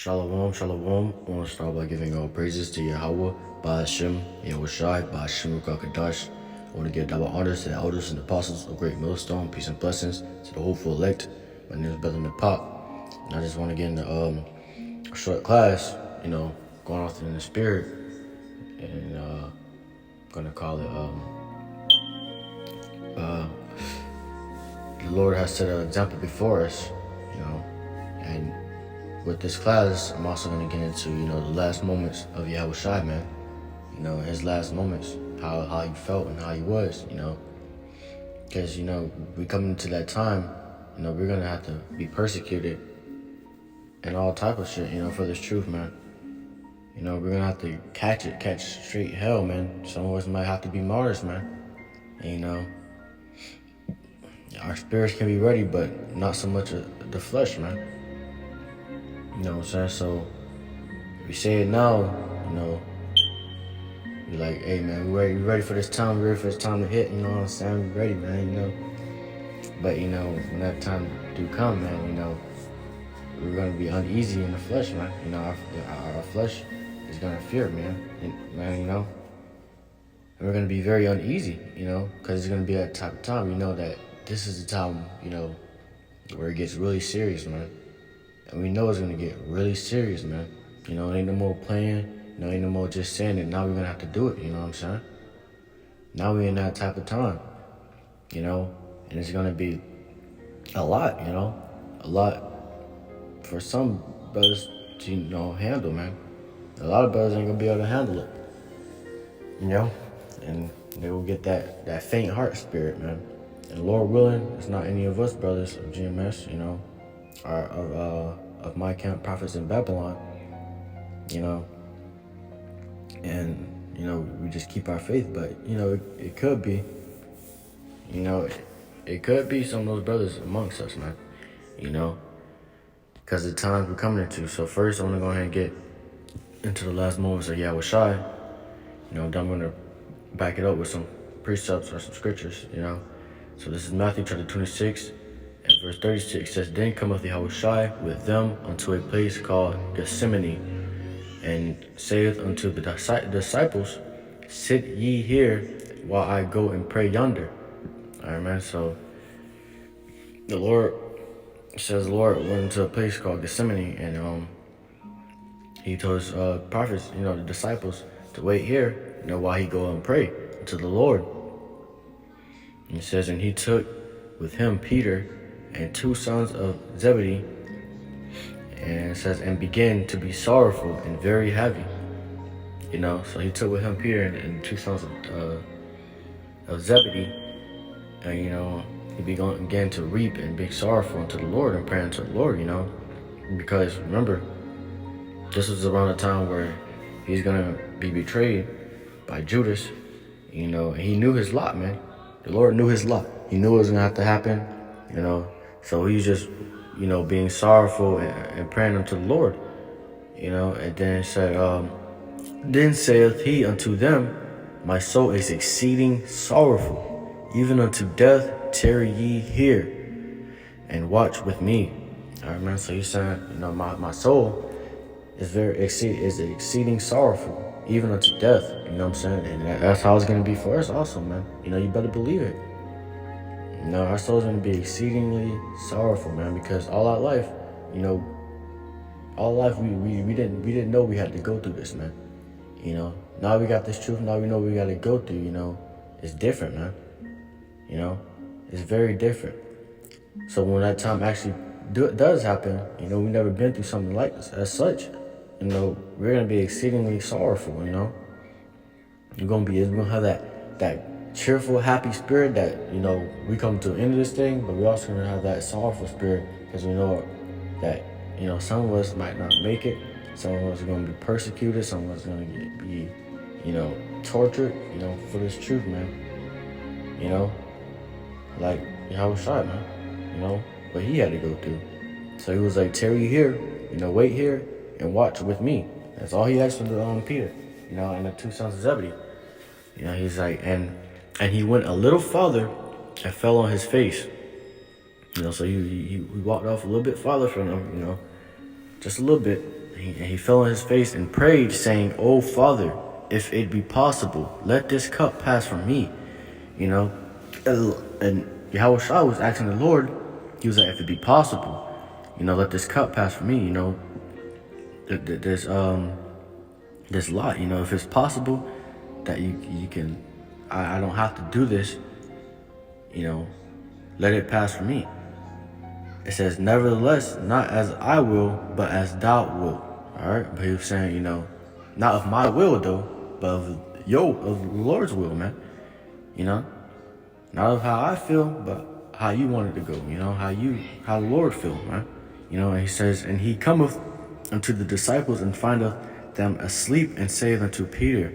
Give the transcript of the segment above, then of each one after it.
Shalom, shalom. I want to start by giving all praises to Yahweh, Ba'ashem, yahawashi, Ba'ashem, Rukakadash. I want to give double honors to the elders and apostles of Great Millstone, peace and blessings to the hopeful elect. My name is Brother Pop, and I just want to get into a short class, going off in the spirit, and going to call it, the Lord has set an example before us, and with this class, I'm also going to get into, the last moments of Yahawashi, man. His last moments, how he felt and how he was, Because, we come into that time, we're going to have to be persecuted and all type of shit, for this truth, man. We're going to have to catch straight hell, man. Some of us might have to be martyrs, man. And, our spirits can be ready, but not so much the flesh, man. You know what I'm saying? So, if we say it now, be like, hey, man, we ready for this time. We're ready for this time to hit, you know what I'm saying? We're ready, man, But, when that time do come, man, we're going to be uneasy in the flesh, man. Our flesh is going to fear, man. And we're going to be very uneasy, because it's going to be that type of time. We know that this is the time, where it gets really serious, man. And we know it's going to get really serious, man. It ain't no more playing. Ain't no more just saying it. Now we're going to have to do it, you know what I'm saying? Now we're in that type of time, and it's going to be a lot, a lot for some brothers to, handle, man. A lot of brothers ain't going to be able to handle it, and they will get that faint heart spirit, man. And Lord willing, it's not any of us brothers of GMS, or of my camp prophets in Babylon, and we just keep our faith. But it could be, it could be some of those brothers amongst us, man, because the times we're coming into. So first, I want to go ahead and get into the last moments of Yahawashi. Then I'm going to back it up with some precepts or some scriptures, So this is Matthew chapter 26 and verse 36. It says, Then cometh Yahawashi with them unto a place called Gethsemane, and saith unto the disciples, Sit ye here while I go and pray yonder. All right, man. So the Lord went into a place called Gethsemane, and he told his prophets, the disciples, to wait here, while he go and pray to the Lord. And it says, and he took with him Peter and two sons of Zebedee, and it says, and began to be sorrowful and very heavy. So he took with him Peter and two sons of Zebedee, and he began to weep and be sorrowful unto the Lord and praying to the Lord, because remember, this was around the time where he's gonna be betrayed by Judas, and he knew his lot, man. The Lord knew his lot. He knew it was gonna have to happen, So he's just, being sorrowful and praying unto the Lord, And then it said, then saith he unto them, My soul is exceeding sorrowful, even unto death. Tarry ye here, and watch with me. All right, man. So he's saying, my soul is exceeding sorrowful, even unto death. You know what I'm saying? And that's how it's gonna be for us, also, man. You better believe it. Our soul's gonna be exceedingly sorrowful, man, because all our life, we didn't know we had to go through this, man. Now we got this truth. Now we know we got to go through. It's different, man. It's very different. So when that time actually does happen, we never been through something like this. As such, we're gonna be exceedingly sorrowful. We're gonna have that cheerful, happy spirit that we come to the end of this thing, but we also gonna have that sorrowful spirit because we know that some of us might not make it. Some of us are gonna be persecuted. Some of us are gonna be tortured. For this truth, man. Like Yahawashi, man. What he had to go through. So he was like, tarry here, wait here and watch with me. That's all he asked from Peter, and the two sons of Zebedee. He's like, and he went a little farther and fell on his face. So he walked off a little bit farther from them, just a little bit. he fell on his face and prayed, saying, "Oh Father, if it be possible, let this cup pass from me." You know, and yahawashi was asking the Lord. He was like, "If it be possible, let this cup pass from me." There's a lot. If it's possible that you can, I don't have to do this. Let it pass from me. It says, "Nevertheless, not as I will, but as thou wilt." All right, but he was saying, not of my will though, but of the Lord's will, man. Not of how I feel, but how you want it to go. How the Lord feel, man. And he says, "And he cometh unto the disciples and findeth them asleep, and saith unto Peter,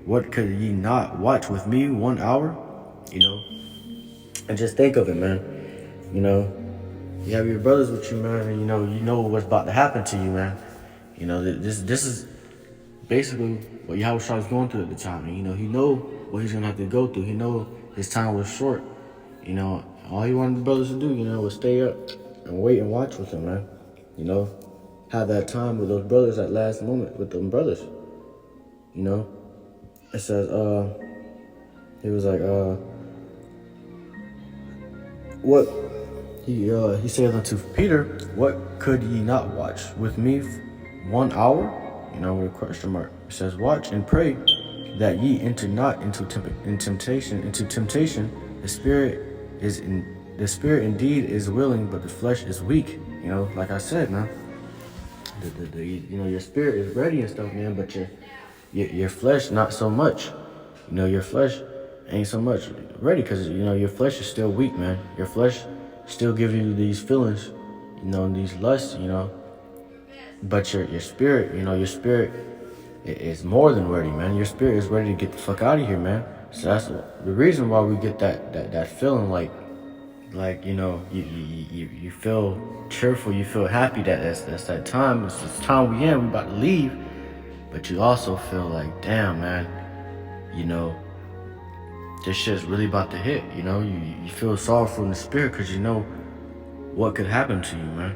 What could ye not watch with me 1 hour?" And just think of it, man. You have your brothers with you, man, and you know what's about to happen to you, man. This is basically what Yahawashi was going through at the time. And, he know what he's gonna have to go through. He know his time was short. All he wanted the brothers to do, was stay up and wait and watch with him, man. Have that time with those brothers at last moment with them brothers. It says, he was like, what he said unto Peter, "What could ye not watch with me 1 hour?" With a question mark. It says, "Watch and pray that ye enter not into temptation. The spirit indeed is willing, but the flesh is weak." Like I said, man. Your spirit is ready and stuff, man, but your flesh not so much. Your flesh ain't so much ready because your flesh is still weak, man. Your flesh still giving you these feelings, and these lusts, but your spirit, your spirit is more than ready, man. Your spirit is ready to get the fuck out of here, man. So that's the reason why we get that feeling like you feel cheerful, you feel happy that's that time. It's this time we about to leave, but you also feel like, damn, man, this shit's really about to hit. You feel sorrowful in the spirit because you know what could happen to you, man.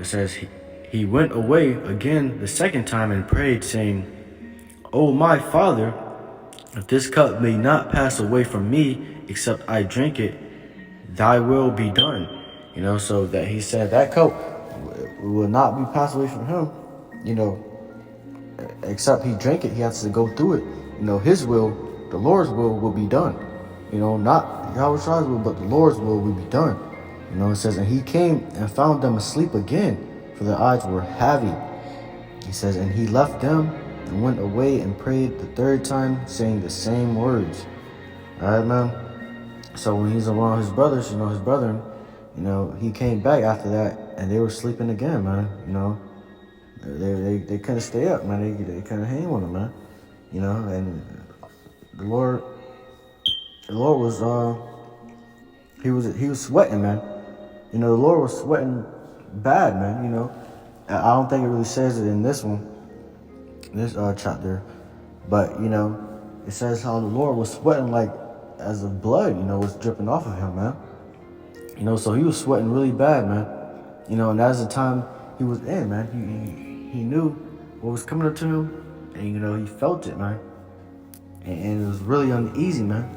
It says he went away again the second time and prayed, saying, "Oh my Father, if this cup may not pass away from me, except I drink it, thy will be done." So that he said that cup will not be passed away from him, except he drank it. He has to go through it. His will, the Lord's will be done. Not Yahweh's will, but the Lord's will be done. It says, "And he came and found them asleep again, for their eyes were heavy." He says, "And he left them and went away and prayed the third time, saying the same words." All right, man. So when he's around his brothers, his brethren, he came back after that, and they were sleeping again, man. They couldn't stay up, man. They couldn't hang with him, man. And the Lord was he was sweating, man. The Lord was sweating bad, man. I don't think it really says it in this chapter, but it says how the Lord was sweating like as if blood, was dripping off of him, man. So he was sweating really bad, man. And that's the time he was in, man. He knew what was coming up to him, and he felt it, man. And it was really uneasy, man.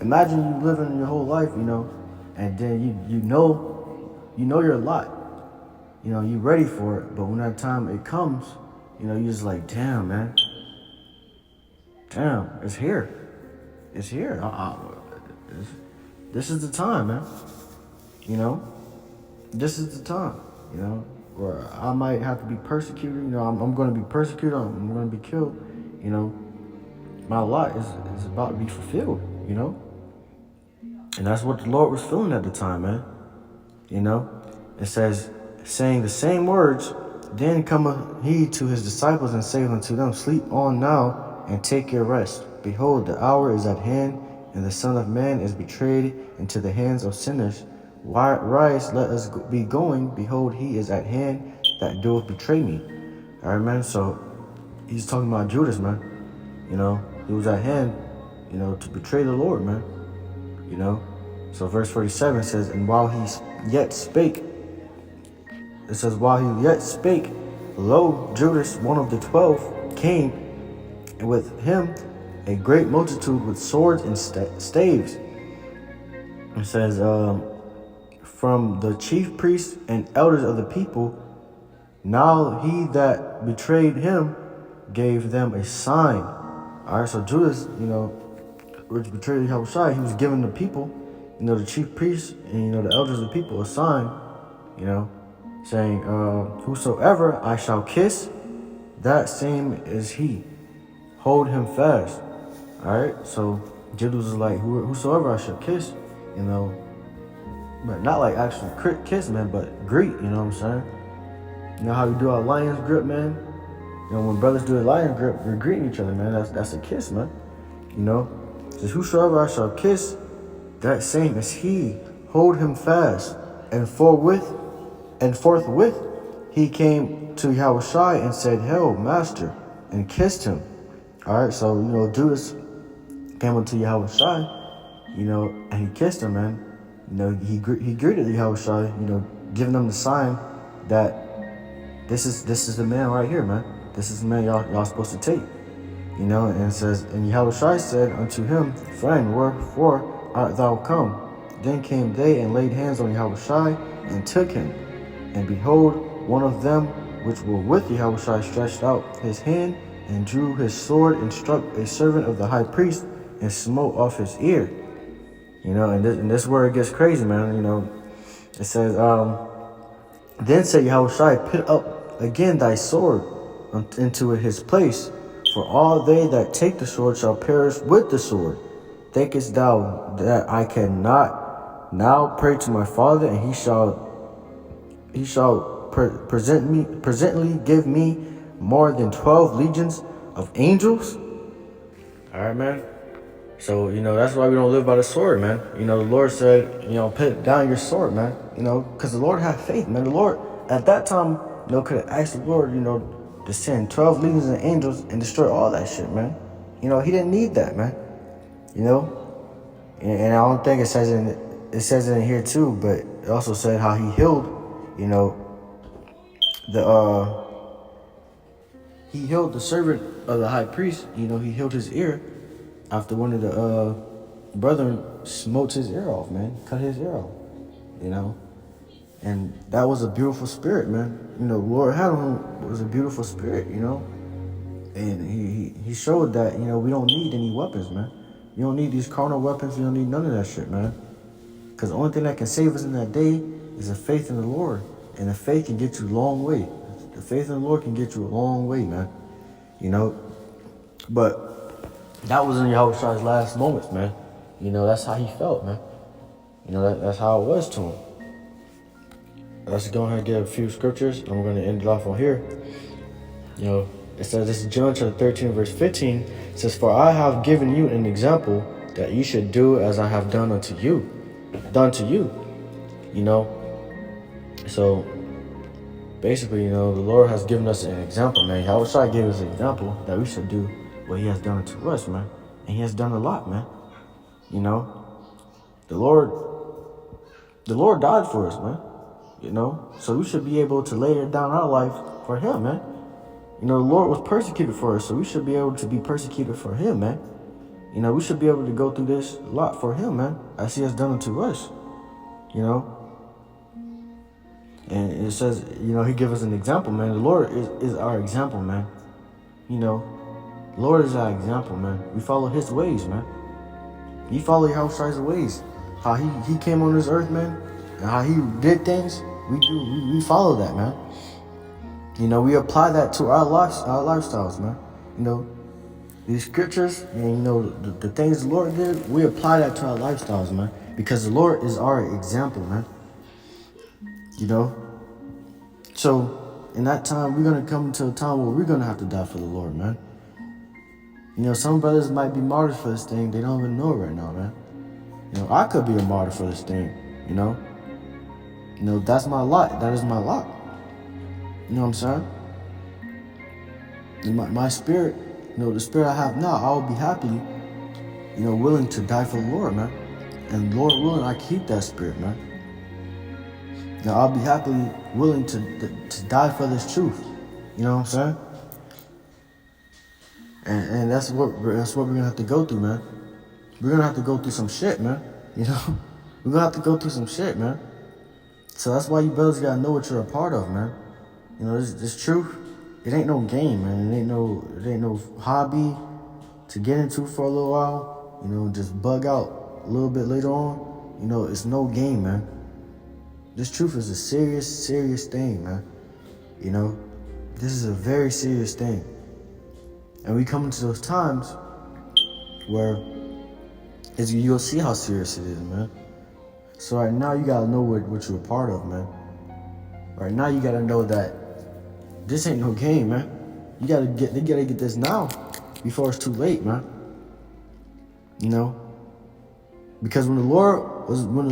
Imagine you living your whole life, and then you know your lot. You ready for it, but when that time it comes, you're just like, damn, man. Damn, it's here. It's here. This is the time, man. This is the time, where I might have to be persecuted. I'm going to be persecuted. I'm going to be killed. My lot is about to be fulfilled, And that's what the Lord was feeling at the time, man. It says, saying the same words, then cometh he to his disciples and saith unto them, "Sleep on now and take your rest. Behold, the hour is at hand, and the Son of Man is betrayed into the hands of sinners. Rise, let us be going. Behold, he is at hand that doeth betray me." All right, man. So he's talking about Judas, man. He was at hand, to betray the Lord, man. So verse 47 says, "And while he yet spake," it says, "while he yet spake, lo, Judas, one of the 12, came, and with him a great multitude with swords and staves. It says, from the chief priests and elders of the people. Now he that betrayed him gave them a sign. All right, so Judas, which betrayed yahawashi, he was giving the people, the chief priests and, the elders of the people a sign, saying, whosoever I shall kiss, that same is he. Hold him fast. All right, so Judas is like, whosoever I shall kiss, but not like actual kiss, man, but greet, you know what I'm saying? You know how we do our lion's grip, man? When brothers do a lion's grip, we're greeting each other, man. That's a kiss, man. It says, whosoever I shall kiss, that same is he. Hold him fast. And forthwith he came to yahawashi and said, Hail, master, and kissed him. All right, so, Judas came unto yahawashi, and he kissed him, man. He greeted yahawashi, giving them the sign that this is the man right here, man. This is the man y'all supposed to take. And it says, and yahawashi said unto him, Friend, wherefore art thou come? Then came they and laid hands on yahawashi and took him. And behold, one of them which were with yahawashi stretched out his hand and drew his sword and struck a servant of the high priest and smote off his ear. And this where it gets crazy, man. It says, then said yahawashi, put up again thy sword into his place, for all they that take the sword shall perish with the sword. Thinkest thou that I cannot now pray to my Father, and he shall presently give me more than 12 legions of angels? All right, man. So, that's why we don't live by the sword, man. The Lord said, put down your sword, man. Because the Lord had faith, man. The Lord, at that time, could have asked the Lord, to send 12 legions of angels and destroy all that shit, man. He didn't need that, man. And I don't think it says it in here too, but it also said how he healed, he healed the servant of the high priest. He healed his ear after one of the brethren smote his ear off, man, cut his ear off, and that was a beautiful spirit, man. Lord had him was a beautiful spirit, and he showed that, we don't need any weapons, man. You don't need these carnal weapons. You don't need none of that shit, man. Because the only thing that can save us in that day is the faith in the Lord, and the faith can get you a long way. The faith in the Lord can get you a long way, man. But that was in Yahushua's last moments, man. That's how he felt, man. That's how it was to him. Let's go ahead and get a few scriptures. I'm going to end it off on here. It says, this is John chapter 13, verse 15. It says, for I have given you an example that you should do as I have done to you. So basically, the Lord has given us an example, man. Yahawashi gave us an example that we should do what he has done to us, man. And he has done a lot, man. The Lord died for us, man. So we should be able to lay down our life for him, man. The Lord was persecuted for us, so we should be able to be persecuted for him, man. We should be able to go through this a lot for him, man, as he has done it to us, And it says, he gave us an example, man. The Lord is our example, man. The Lord is our example, man. We follow his ways, man. You follow Yahushua's ways. How he came on this earth, man, and how he did things, we follow that, man. We apply that to our lifestyles, man. These scriptures and, the things the Lord did, we apply that to our lifestyles, man. Because the Lord is our example, man. So in that time, we're going to come to a time where we're going to have to die for the Lord, man. Some brothers might be martyrs for this thing. They don't even know it right now, man. I could be a martyr for this thing, that's my lot. That is my lot. You know what I'm saying? My spirit, the spirit I have now, I will be happily, willing to die for the Lord, man. And Lord willing, I keep that spirit, man. I'll be happily willing to die for this truth. You know what I'm saying? And that's what we're gonna have to go through, man. We're gonna have to go through some shit, man. You know, we're gonna have to go through some shit, man. So that's why you brothers gotta know what you're a part of, man. You know, this truth. It ain't no game, man. It ain't no hobby to get into for a little while. You know, just bug out a little bit later on. You know, it's no game, man. This truth is a serious, serious thing, man. You know, this is a very serious thing. And we come into those times where you'll see how serious it is, man. So right now you gotta know what you're a part of, man. Right now you gotta know that this ain't no game, man. They gotta get this now before it's too late, man. You know? Because when the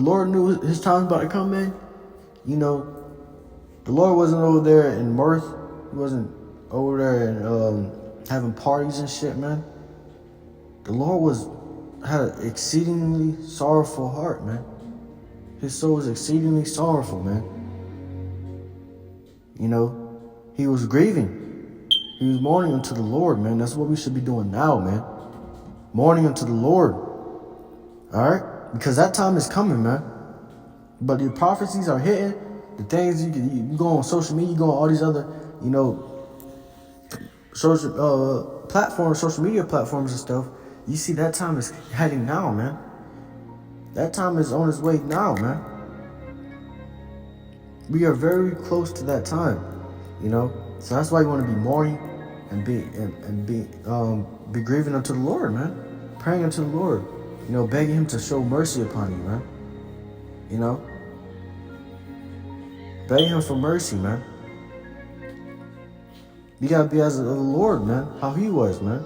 Lord knew his time was about to come in, you know, the Lord wasn't over there in mirth. He wasn't over there and having parties and shit, man. The Lord had an exceedingly sorrowful heart, man. His soul was exceedingly sorrowful, man. You know, he was grieving. He was mourning unto the Lord, man. That's what we should be doing now, man. Mourning unto the Lord. All right? Because that time is coming, man. But the prophecies are hitting. The things you go on social media, you go on all these other, you know, social platforms, social media platforms and stuff. You see that time is heading now, man. That time is on its way now, man. We are very close to that time, you know. So that's why you want to be mourning and be grieving unto the Lord, man. Praying unto the Lord, you know, begging Him to show mercy upon you, man. You know, begging Him for mercy, man. You gotta be as the Lord, man. How He was, man.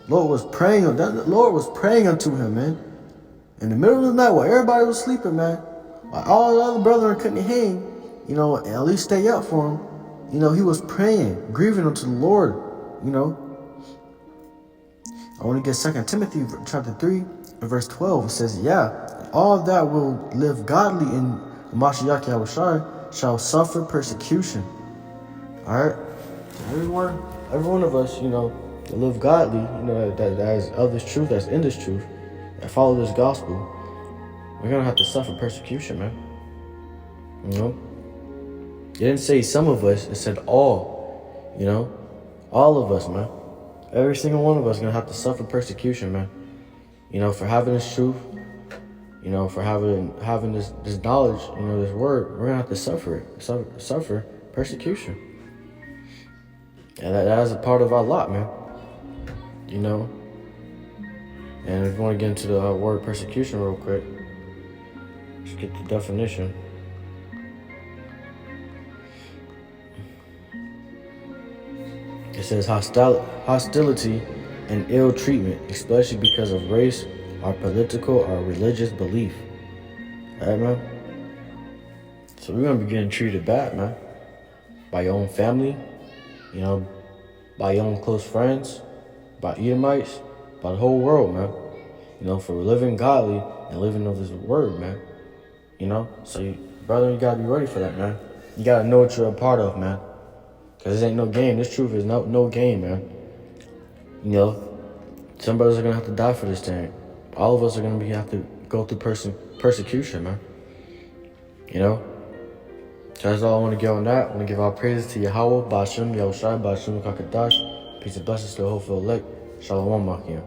Lord was praying unto Him, man. In the middle of the night while everybody was sleeping, man. While all the other brethren couldn't hang, you know, and at least stay up for Him. You know, He was praying, grieving unto the Lord, you know. I want to get 2 Timothy chapter 3 verse 12. It says, yeah, all that will live godly in Mashiach yahawashi shall suffer persecution. All right? Every one of us, you know, that live godly, you know, that is of this truth, that's in this truth, that follow this gospel, we're going to have to suffer persecution, man. You know? It didn't say some of us, it said all, you know? All of us, man. Every single one of us is going to have to suffer persecution, man. You know, for having this truth, you know, for having this knowledge, you know, this word, we're going to have to suffer it. Suffer persecution. And that is a part of our lot, man. You know? And if you want to get into the word persecution real quick, let's get the definition. It says hostility and ill treatment, especially because of race or political or religious belief. Alright, man? So we're going to be getting treated bad, man. By your own family, you know, by your own close friends, by Edomites, by the whole world, man. You know, for living godly and living of His word, man. You know? So, brother, you got to be ready for that, man. You got to know what you're a part of, man. Because this ain't no game. This truth is no game, man. You know, some brothers are going to have to die for this thing. All of us are going to have to go through persecution, man. You know? So that's all I want to get on that. I want to give our praises to Yahweh, Ba'ashem, Yahushai, Ba'ashem, Kakadash. Peace and blessings to the whole elect. Shalom, Makim.